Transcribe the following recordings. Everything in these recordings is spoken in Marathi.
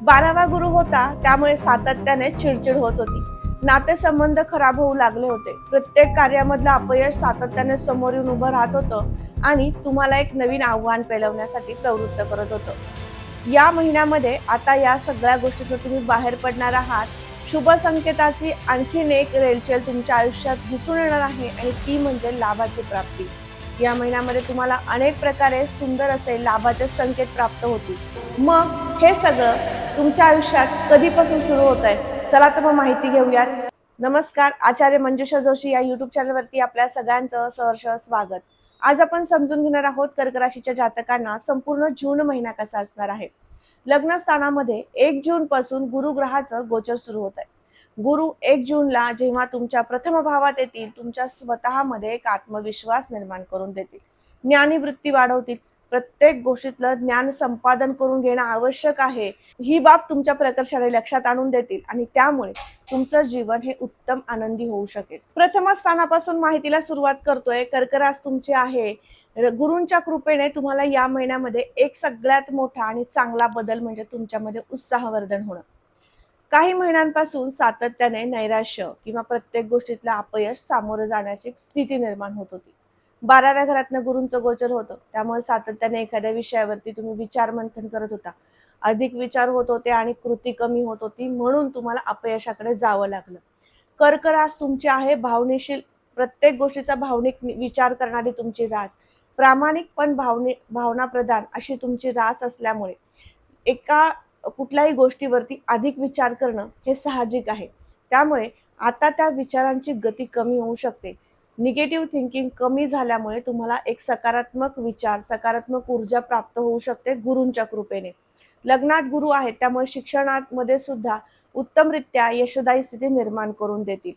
12वा गुरु होता, त्यामुळे सातत्याने चिडचिड होत होती. नातेसंबंध खराब होऊ लागले होते. प्रत्येक कार्यामधलं अपयश सातत्याने समोर येऊन उभं राहत होतं आणि तुम्हाला एक नवीन आव्हान पेलवण्यासाठी प्रवृत्त करत होतं. या महिन्यामध्ये आता या सगळ्या गोष्टीतून तुम्ही बाहेर पडणार आहात. शुभ संकेताची आणखीन एक रेलचेल तुमच्या आयुष्यात दिसून येणार आहे आणि ती म्हणजे लाभाची प्राप्ती. या महिन्यामध्ये तुम्हाला अनेक प्रकारे सुंदर असे लाभाचे संकेत प्राप्त होतील. मग हे सगळं तुमच्या आयुष्यात कधीपासून सुरू होत आहे? चला तर मग माहिती घेऊयात. नमस्कार, आचार्य मंजुषा जोशी या युट्यूब चॅनलवरती आपल्या सगळ्यांचं सहर्ष स्वागत. आज आपण समजून घेणार आहोत कर्क राशीच्या जातकांना संपूर्ण जून महिना कसा असणार आहे. लग्न स्थानामध्ये 1 जून पासून गुरु ग्रहाचं गोचर सुरू होत आहे. गुरु 1 जूनला जेव्हा तुमच्या प्रथम भावात येतील, तुमच्या स्वतःमध्ये एक आत्मविश्वास निर्माण करून देतील, ज्ञानी वृत्ती वाढवतील. प्रत्येक गोष्टीतलं ज्ञान संपादन करून घेणं आवश्यक आहे, ही बाब तुमच्या प्रकर्षाने लक्षात आणून देतील आणि त्यामुळे तुमचं जीवन हे उत्तम आनंदी होऊ शकेल. प्रथम स्थानापासून माहितीला सुरुवात करतोय. कर्क रास तुमचे आहे. गुरूंच्या कृपेने तुम्हाला या महिन्यामध्ये एक सगळ्यात मोठा आणि चांगला बदल म्हणजे तुमच्यामध्ये उत्साहवर्धन होणं. काही महिन्यांपासून सातत्याने नैराश्य किंवा प्रत्येक गोष्टीतलं अपयश सामोरं जाण्याची स्थिती निर्माण होत होती. 12व्या घरातनं गुरूंचं गोचर होतं, त्यामुळे सातत्याने एखाद्या विषयावरती तुम्ही विचार मंथन करत होता. अधिक विचार होत होते आणि कृती कमी होत होती, म्हणून तुम्हाला अपयशाकडे जावं लागलं. कर्क रास तुमची आहे भावनेशील. प्रत्येक गोष्टीचा भावनिक विचार करणारी तुमची रास, प्रामाणिक पण भावना प्रधान अशी तुमची रास असल्यामुळे एका कुठल्याही गोष्टीवरती अधिक विचार करणं हे साहजिक आहे. त्यामुळे आता त्या विचारांची गती कमी होऊ शकते. निगेटिव्ह थिंकिंग कमी झाल्यामुळे तुम्हाला एक सकारात्मक विचार, सकारात्मक ऊर्जा प्राप्त होऊ शकते गुरूंच्या कृपेने. लग्नात गुरु आहेत, त्यामुळे शिक्षणामध्ये सुद्धा उत्तमरित्या यशदायी स्थिती निर्माण करून देतील.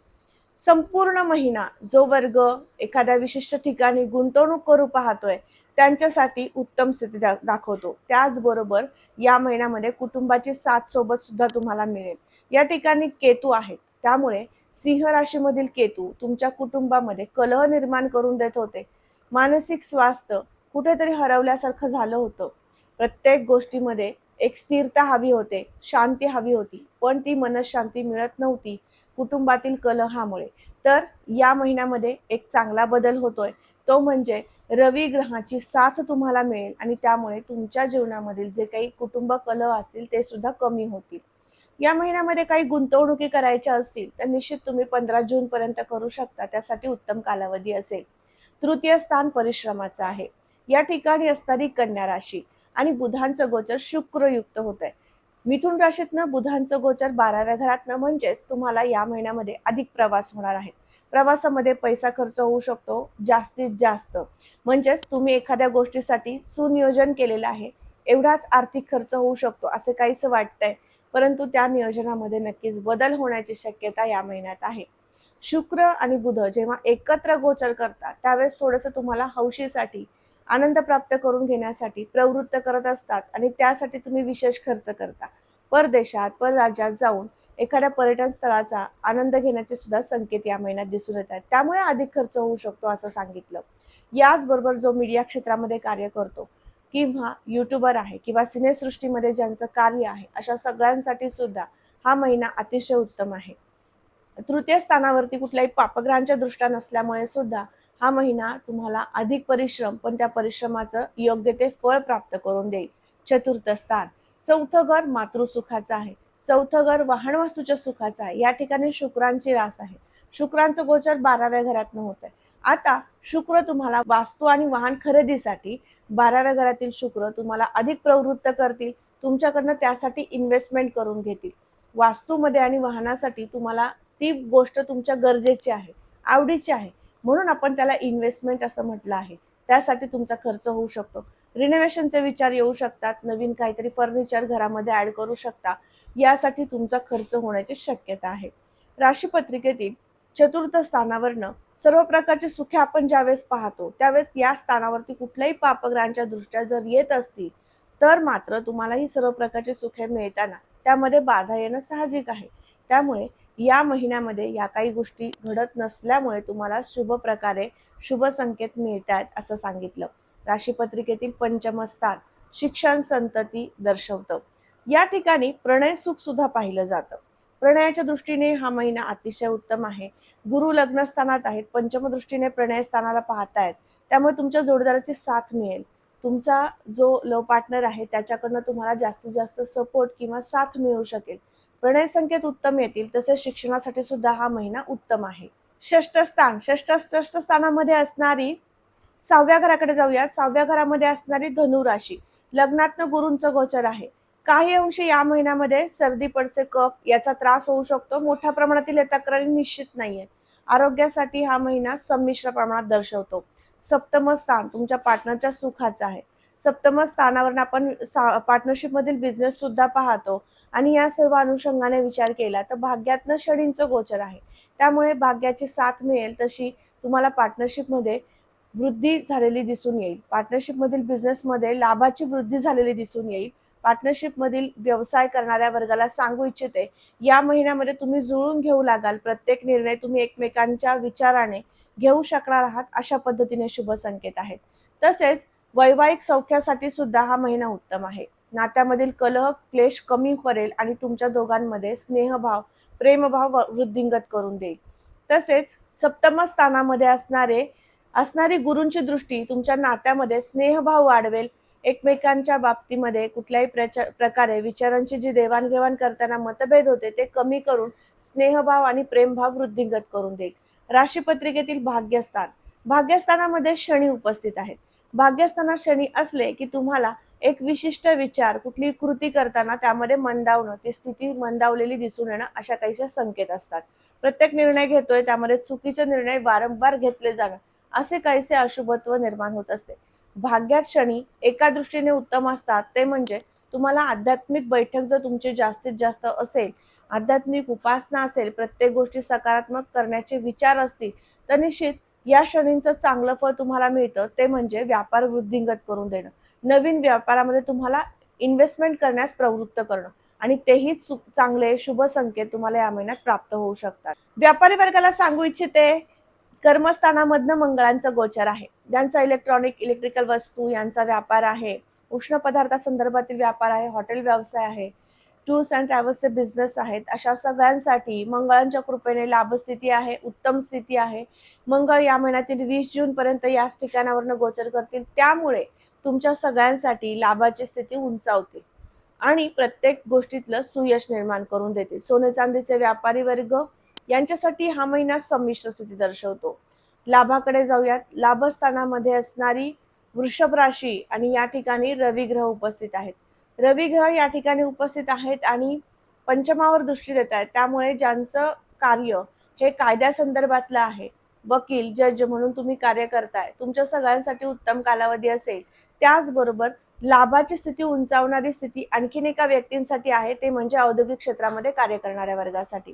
संपूर्ण महिना जो वर्ग एखाद्या विशिष्ट ठिकाणी गुंतवणूक करू पाहतोय, त्यांच्यासाठी उत्तम स्थिती दाखवतो. त्याचबरोबर या महिन्यामध्ये कुटुंबाची साथ सोबत सुद्धा तुम्हाला मिळेल. या ठिकाणी केतू आहेत, त्यामुळे सिंह राशीमधील केतू तुमच्या कुटुंबामध्ये कलह निर्माण करून देत होते. मानसिक स्वास्थ्य कुठेतरी हरवल्यासारखं झालं होतं. प्रत्येक गोष्टीमध्ये एक स्थिरता हवी होते, शांती हवी होती, पण ती मनःशांती मिळत नव्हती कुटुंबातील कलहामुळे. तर या महिन्यामध्ये एक चांगला बदल होतोय, तो म्हणजे रवी ग्रहाची साथ तुम्हाला मिळेल आणि त्यामुळे तुमच्या जीवनामधील जे काही कुटुंब कलह असतील ते सुद्धा कमी होतील. या महिन्यामध्ये काही गुंतवणुकी करायच्या असतील तर निश्चित तुम्ही 15 जून पर्यंत करू शकता. त्यासाठी उत्तम कालावधी असेल. तृतीय स्थान परिश्रमाचं आहे. या ठिकाणी असणारी कन्या राशी आणि बुधांचं गोचर शुक्रयुक्त होत आहे. मिथुन राशीतनं बुधांचं गोचर 12व्या घरातनं, म्हणजेच तुम्हाला या महिन्यामध्ये अधिक प्रवास होणार आहे. प्रवासामध्ये पैसा खर्च होऊ शकतो जास्तीत जास्त. म्हणजेच तुम्ही एखाद्या गोष्टीसाठी सुनियोजन केलेलं आहे, एवढाच आर्थिक खर्च होऊ शकतो असं काहीसं वाटतंय, परंतु त्या नियोजनामध्ये नक्कीच बदल होण्याची शक्यता या महिन्यात आहे. शुक्र आणि बुध जेव्हा एकत्र गोचर करतात, त्यावेळेस थोडंसं तुम्हाला हौशीसाठी, आनंद प्राप्त करून घेण्यासाठी प्रवृत्त करत असतात आणि त्यासाठी तुम्ही विशेष खर्च करता. परदेशात, परराज्यात जाऊन एखाद्या पर्यटन स्थळाचा आनंद घेण्याचे सुद्धा संकेत या महिन्यात दिसून येत आहेत. त्यामुळे अधिक खर्च होऊ शकतो असं सांगितलं. याचबरोबर जो मीडिया क्षेत्रामध्ये कार्य करतो किंवा युट्यूबर आहे किंवा सिनेसृष्टीमध्ये ज्यांचं कार्य आहे, अशा सगळ्यांसाठी सुद्धा हा महिना अतिशय उत्तम आहे. तृतीय स्थानावरती कुठल्याही पापग्रहांच्या दृष्टा नसल्यामुळे सुद्धा हा महिना तुम्हाला अधिक परिश्रम, पण त्या परिश्रमाचं योग्य ते फळ प्राप्त करून देईल. चतुर्थ स्थान, चौथं घर मातृसुखाचं आहे. चौथं घर वाहन वास्तूच्या सुखाचं आहे. या ठिकाणी शुक्रांची रास आहे. शुक्रांचं गोचर 12व्या घरातनं होत आहे. आता शुक्र तुम्हाला वास्तू आणि वाहन खरेदीसाठी 12व्या घरातील शुक्र तुम्हाला अधिक प्रवृत्त करतील. तुमच्याकडनं त्यासाठी इन्व्हेस्टमेंट करून घेतील. वास्तूमध्ये आणि वाहनासाठी तुम्हाला ती गोष्ट तुमच्या गरजेची आहे, आवडीची आहे, म्हणून आपण त्याला इन्व्हेस्टमेंट असं म्हटलं आहे. त्यासाठी तुमचा खर्च होऊ शकतो. रिनोव्हेशनचे विचार येऊ शकतात. नवीन काहीतरी फर्निचर घरामध्ये ऍड करू शकता. यासाठी तुमचा खर्च होण्याची शक्यता आहे. राशीपत्रिकेतील चतुर्थ स्थानावरनं सर्व प्रकारची सुखे आपण ज्यावेळेस पाहतो, त्यावेळेस या स्थानावरती कुठल्याही पापग्रहांच्या दृष्ट्या जर येत असतील, तर मात्र तुम्हाला ही सर्व प्रकारची सुखे मिळताना त्यामध्ये बाधा येणं साहजिक आहे. त्यामुळे या महिन्यामध्ये या काही गोष्टी घडत नसल्यामुळे तुम्हाला शुभ प्रकारे शुभ संकेत मिळतात असं सांगितलं. राशीपत्रिकेतील पंचम स्थान शिक्षण संतती दर्शवतं. या ठिकाणी प्रणय सुख सुद्धा पाहिलं जातं. प्रणयाच्या दृष्टीने हा महिना अतिशय उत्तम आहे. गुरु लग्न स्थानात आहेत, पंचम दृष्टीने प्रणय स्थानाला पाहतायत, त्यामुळे तुमच्या जोडीदाराची साथ मिळेल. तुमचा जो लव्ह पार्टनर आहे त्याच्याकडनं तुम्हाला जास्तीत जास्त सपोर्ट किंवा साथ मिळू शकेल. प्रणय संकेत उत्तम येतील. तसेच शिक्षणासाठी सुद्धा हा महिना उत्तम आहे. षष्ठ स्थानामध्ये असणारी 6व्या घराकडे जाऊया. 6व्या घरामध्ये असणारी धनु राशी, लग्नातनं गुरूंचं गोचर आहे. काही अंशी या महिन्यामध्ये सर्दी पडसे, कफ याचा त्रास होऊ शकतो. मोठ्या प्रमाणातील या तक्रारी निश्चित नाहीयेत. आरोग्यासाठी हा महिना संमिश्र प्रमाणात दर्शवतो. सप्तम स्थान तुमच्या पार्टनरच्या सुखाचं आहे. सप्तम स्थानावरून आपण पार्टनरशिप मधील बिझनेस सुद्धा पाहतो आणि या सर्व अनुषंगाने विचार केला तर भाग्यातनं शनींचं गोचर आहे. त्यामुळे भाग्याची साथ मिळेल तशी तुम्हाला पार्टनरशिपमध्ये वृद्धी झालेली दिसून येईल. पार्टनरशिपमधील बिझनेसमध्ये लाभाची वृद्धी झालेली दिसून येईल. पार्टनरशिपमधील व्यवसाय करणाऱ्या वर्गाला सांगू इच्छिते, या महिन्यामध्ये तुम्ही जुळून घेऊ लागाल. प्रत्येक निर्णय तुम्ही एकमेकांच्या विचाराने घेऊ शकणार आहात, अशा पद्धतीने शुभ संकेत आहेत. तसेच वैवाहिक सौख्यासाठी सुद्धा हा महिना उत्तम आहे. नात्यामधील कलह, क्लेश कमी करेल आणि तुमच्या दोघांमध्ये स्नेहभाव, प्रेमभाव वृद्धिंगत करून देईल. तसेच सप्तम स्थानामध्ये असणारी गुरूंची दृष्टी तुमच्या नात्यामध्ये स्नेहभाव वाढवेल. एकमेकांच्या बाबतीमध्ये कुठल्याही प्रकारे विचारांची जी देवाणघेवाण करताना मतभेद होते ते कमी करून स्नेहभाव आणि प्रेमभाव वृद्धिंगत करून देईल. राशीपत्रिकेतील भाग्यस्थानामध्ये शनी उपस्थित आहेत. भाग्यस्थानात शनी असले की तुम्हाला एक विशिष्ट विचार, कुठली कृती करताना त्यामध्ये मंदावणं, ती स्थिती मंदावलेली दिसून येणं, अशा काहीशा संकेत असतात. प्रत्येक निर्णय घेतोय त्यामध्ये चुकीचे निर्णय वारंवार घेतले जाणं, असे काहीसे अशुभत्व निर्माण होत असते. भाग्यात शनी एका दृष्टीने उत्तम असतात, ते म्हणजे तुम्हाला आध्यात्मिक बैठक जर तुमची जास्तीत जास्त असेल, आध्यात्मिक उपासना असेल, प्रत्येक गोष्टी सकारात्मक करण्याचे विचार असतील, तर निश्चित या शनींचं चांगलं फळ तुम्हाला मिळतं. ते म्हणजे व्यापार वृद्धिंगत करून देणं, नवीन व्यापारामध्ये तुम्हाला इन्व्हेस्टमेंट करण्यास प्रवृत्त करणं आणि तेही चांगले शुभ संकेत तुम्हाला या महिन्यात प्राप्त होऊ शकतात. व्यापारी वर्गाला सांगू इच्छिते, कर्मस्थानामधनं मंगळांचं गोचर आहे. ज्यांचा इलेक्ट्रिकल वस्तू यांचा व्यापार आहे, उष्ण पदार्थासंदर्भातील व्यापार आहे, हॉटेल व्यवसाय आहे, टूर्स अँड ट्रॅव्हल्सचे बिझनेस आहेत, अशा सगळ्यांसाठी मंगळांच्या कृपेने लाभस्थिती आहे, उत्तम स्थिती आहे. मंगळ या महिन्यातील 20 जून पर्यंत याच ठिकाणावरनं गोचर करतील. त्यामुळे तुमच्या सगळ्यांसाठी लाभाची स्थिती उंचावतील आणि प्रत्येक गोष्टीतलं सुयश निर्माण करून देतील. सोने चांदीचे व्यापारी वर्ग यांच्यासाठी हा महिना संमिश्र स्थिती दर्शवतो. लाभाकडे जाऊयात. लाभस्थानामध्ये असणारी वृषभ राशी आणि या ठिकाणी रवी ग्रह उपस्थित आहेत. रवी ग्रह या ठिकाणी उपस्थित आहेत आणि पंचमावर दृष्टी देत आहेत. त्यामुळे ज्यांचं कार्य हे कायद्यासंदर्भातलं आहे, वकील, जज म्हणून तुम्ही कार्य करताय, तुमच्या सगळ्यांसाठी उत्तम कालावधी असेल. त्याचबरोबर लाभाची स्थिती उंचावणारी स्थिती आणखीन एका व्यक्तींसाठी आहे, ते म्हणजे औद्योगिक क्षेत्रामध्ये कार्य करणाऱ्या वर्गासाठी.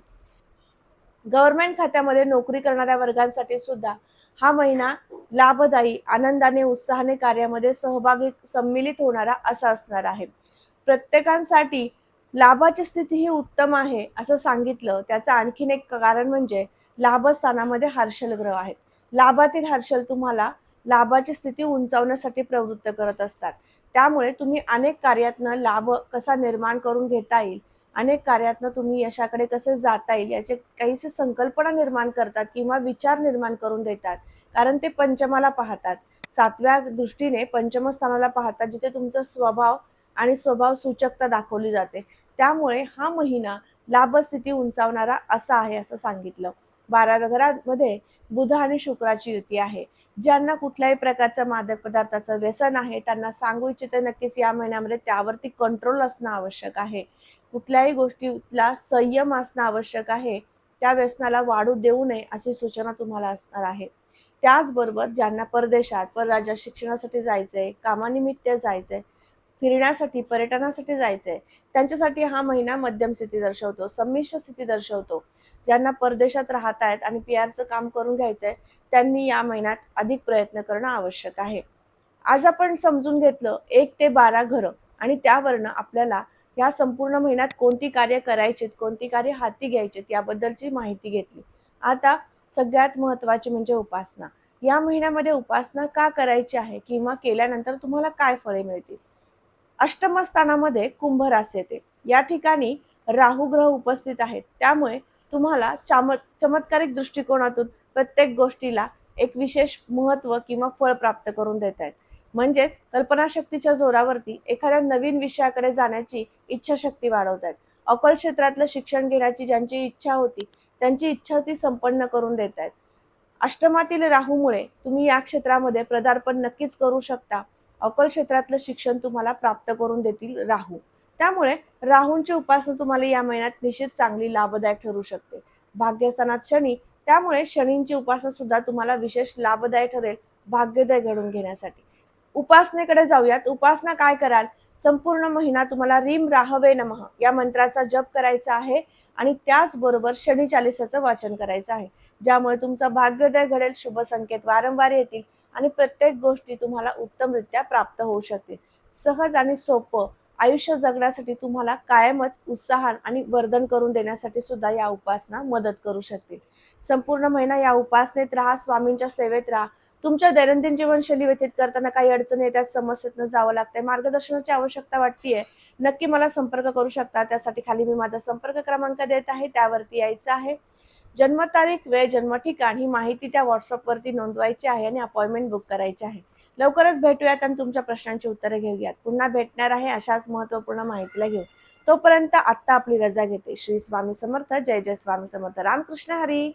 गव्हर्नमेंट खात्यामध्ये नोकरी करणाऱ्या वर्गांसाठी सुद्धा हा महिना लाभदायी, आनंदाने, उत्साहाने कार्यामध्ये सम्मिलित होणारा असा असणार आहे. प्रत्येकांसाठी लाभाची स्थिती ही उत्तम आहे असं सांगितलं, त्याचं आणखीन एक कारण म्हणजे लाभस्थानामध्ये हर्षल ग्रह आहेत. लाभातील हर्षल तुम्हाला लाभाची स्थिती उंचावण्यासाठी प्रवृत्त करत असतात. त्यामुळे तुम्ही अनेक कार्यातनं लाभ कसा निर्माण करून घेता येईल, अनेक कार्यातनं तुम्ही यशाकडे कसे जाता येईल याचे काहीशी संकल्पना निर्माण करतात किंवा विचार निर्माण करून देतात. कारण ते पंचमाला पाहतात, 7व्या दृष्टीने पंचम स्थानाला पाहतात, जिथे तुमचा स्वभाव आणि स्वभाव सूचकता दाखवली जाते. त्यामुळे हा महिना लाभस्थिती उंचावणारा असा आहे असं सांगितलं. 12व्या घरामध्ये बुध आणि शुक्राची युती आहे. ज्यांना कुठल्याही प्रकारचं मादक पदार्थाचं व्यसन आहे त्यांना सांगू इच्छिते, नक्कीच या महिन्यामध्ये त्यावरती कंट्रोल असणं आवश्यक आहे. कुठल्याही गोष्टीतला संयम असणं आवश्यक आहे. त्या व्यसनाला वाढू देऊ नये अशी सूचना तुम्हाला असणार आहे. त्याचबरोबर ज्यांना परदेशात, परराज्यात शिक्षणासाठी जायचंय, कामानिमित्त जायचंय, फिरण्यासाठी, पर्यटनासाठी जायचंय, त्यांच्यासाठी हा महिना मध्यम स्थिती दर्शवतो, संमिश्र स्थिती दर्शवतो. ज्यांना परदेशात राहतायत आणि PR चं काम करून घ्यायचंय, त्यांनी या महिन्यात अधिक प्रयत्न करणं आवश्यक आहे. आज आपण समजून घेतलं 1 ते 12 घरं आणि त्यावरनं आपल्याला या संपूर्ण महिन्यात कोणती कार्य करायचीत, कोणती कार्य हाती घ्यायचीत याबद्दलची माहिती घेतली. आता सगळ्यात महत्त्वाची म्हणजे उपासना. या महिन्यामध्ये उपासना का करायची आहे किंवा केल्यानंतर तुम्हाला काय फळे मिळतील? अष्टम स्थानामध्ये कुंभ राशी येते. या ठिकाणी राहू ग्रह उपस्थित आहेत. त्यामुळे तुम्हाला चमत्कारिक दृष्टिकोनातून प्रत्येक गोष्टीला एक विशेष महत्त्व किंवा फळ प्राप्त करून देत आहेत. म्हणजेच कल्पनाशक्तीच्या जोरावरती एखाद्या नवीन विषयाकडे जाण्याची इच्छाशक्ती वाढवत आहेत. अकोल क्षेत्रातलं शिक्षण घेण्याची ज्यांची इच्छा होती, त्यांची इच्छा ती संपन्न करून देत आहेत. अष्टमातील राहूमुळे तुम्ही या क्षेत्रामध्ये पदार्पण नक्कीच करू शकता. अकोल क्षेत्रातलं शिक्षण तुम्हाला प्राप्त करून देतील राहू. त्यामुळे राहूंची उपासना तुम्हाला या महिन्यात निश्चित चांगली लाभदायक ठरू शकते. भाग्यस्थानात शनी, त्यामुळे शनींची उपासना सुद्धा तुम्हाला विशेष लाभदायक ठरेल भाग्योदय घडवून घेण्यासाठी. उपासनेकडे जाऊयात. उपासना काय कराल? संपूर्ण महिना तुम्हाला रीम राहवे नमः या मंत्राचा जप करायचा आहे आणि त्याचबरोबर शनी चालीसाचं वाचन करायचं आहे, ज्यामुळे तुमचा भाग्योदय घडेल, शुभ संकेत वारंवार येतील आणि प्रत्येक गोष्टी तुम्हाला उत्तमरित्या प्राप्त होऊ शकतील. सहज आणि सोपं आयुष्य जगण्यासाठी तुम्हाला कायमच उत्साह आणि वर्धन करून देण्यासाठी सुद्धा या उपासना मदत करू शकतील. संपूर्ण महिना या उपासनेत राहा, स्वामींच्या सेवेत राहा. तुमच्या दैनंदिन जीवनशैली व्यतीत करताना काही अडचणी येतात, समस्येतनं जावं लागतंय, मार्गदर्शनाची आवश्यकता वाटतेय, नक्की मला संपर्क करू शकता. त्यासाठी खाली मी माझा संपर्क क्रमांक देत आहे, त्यावरती यायचं आहे. जन्मतारीख, वेळ, जन्म ठिकाण ही माहिती त्या व्हॉट्सअपवरती नोंदवायची आहे आणि अपॉइंटमेंट बुक करायची आहे. लवकरच भेटूयात आणि तुमच्या प्रश्नांची उत्तरे घेऊयात. पुन्हा भेटणार आहे अशाच महत्त्वपूर्ण माहितीला घेऊन. तोपर्यंत आत्ता आपली रजा घेते. श्री स्वामी समर्थ. जय जय स्वामी समर्थ. रामकृष्ण हरी.